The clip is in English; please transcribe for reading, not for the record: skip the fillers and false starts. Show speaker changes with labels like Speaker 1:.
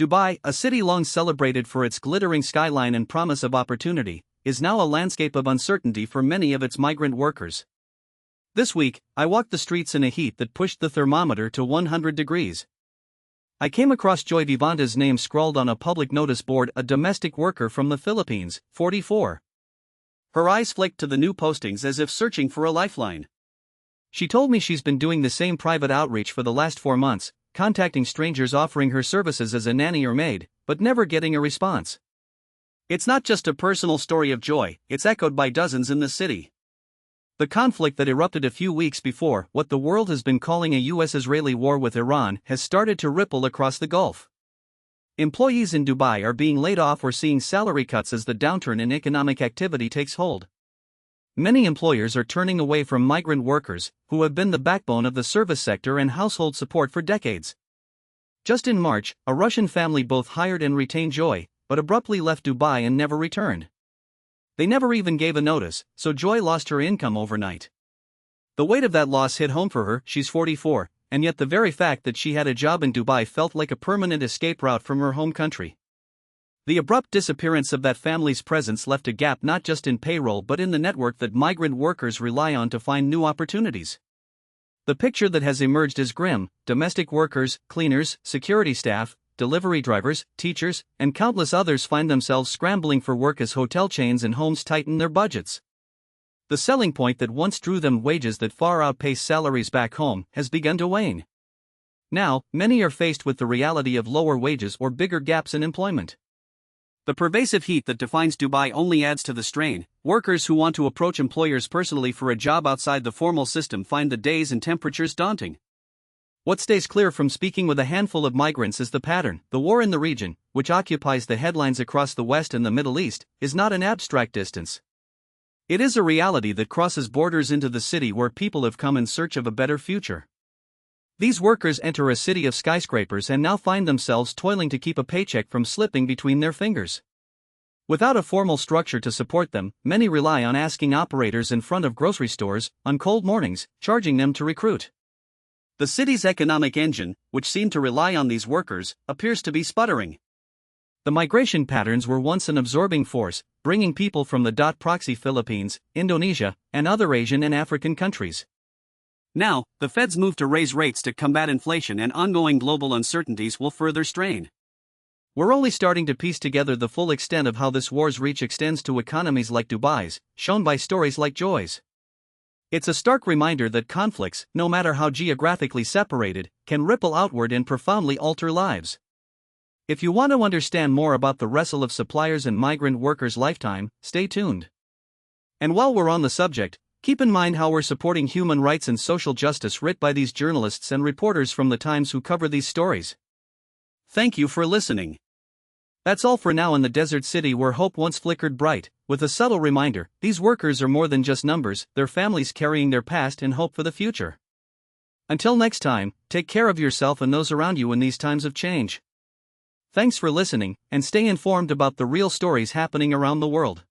Speaker 1: Dubai, a city long celebrated for its glittering skyline and promise of opportunity, is now a landscape of uncertainty for many of its migrant workers. This week, I walked the streets in a heat that pushed the thermometer to 100 degrees. I came across Joy Vivanta's name scrawled on a public notice board, a domestic worker from the Philippines, 44. Her eyes flicked to the new postings as if searching for a lifeline. She told me she's been doing the same private outreach for the last 4 months, contacting strangers offering her services as a nanny or maid, but never getting a response. It's not just a personal story of joy, it's echoed by dozens in the city. The conflict that erupted a few weeks before what the world has been calling a US-Israeli war with Iran has started to ripple across the Gulf. Employees in Dubai are being laid off or seeing salary cuts as the downturn in economic activity takes hold. Many employers are turning away from migrant workers, who have been the backbone of the service sector and household support for decades. Just in March, a Russian family both hired and retained Joy, but abruptly left Dubai and never returned. They never even gave a notice, so Joy lost her income overnight. The weight of that loss hit home for her. She's 44, and yet the very fact that she had a job in Dubai felt like a permanent escape route from her home country. The abrupt disappearance of that family's presence left a gap not just in payroll but in the network that migrant workers rely on to find new opportunities. The picture that has emerged is grim: domestic workers, cleaners, security staff, delivery drivers, teachers, and countless others find themselves scrambling for work as hotel chains and homes tighten their budgets. The selling point that once drew them, wages that far outpace salaries back home, has begun to wane. Now, many are faced with the reality of lower wages or bigger gaps in employment. The pervasive heat that defines Dubai only adds to the strain. Workers who want to approach employers personally for a job outside the formal system find the days and temperatures daunting. What stays clear from speaking with a handful of migrants is the pattern. The war in the region, which occupies the headlines across the West and the Middle East, is not an abstract distance. It is a reality that crosses borders into the city where people have come in search of a better future. These workers enter a city of skyscrapers and now find themselves toiling to keep a paycheck from slipping between their fingers. Without a formal structure to support them, many rely on asking operators in front of grocery stores, on cold mornings, charging them to recruit. The city's economic engine, which seemed to rely on these workers, appears to be sputtering. The migration patterns were once an absorbing force, bringing people from the proxy Philippines, Indonesia, and other Asian and African countries. Now, the Fed's move to raise rates to combat inflation and ongoing global uncertainties will further strain. We're only starting to piece together the full extent of how this war's reach extends to economies like Dubai's, shown by stories like Joy's. It's a stark reminder that conflicts, no matter how geographically separated, can ripple outward and profoundly alter lives. If you want to understand more about the wrestle of suppliers and migrant workers' lifetime, stay tuned. And while we're on the subject, keep in mind how we're supporting human rights and social justice writ by these journalists and reporters from the Times who cover these stories. Thank you for listening. That's all for now in the desert city where hope once flickered bright, with a subtle reminder, these workers are more than just numbers, they're families carrying their past and hope for the future. Until next time, take care of yourself and those around you in these times of change. Thanks for listening, and stay informed about the real stories happening around the world.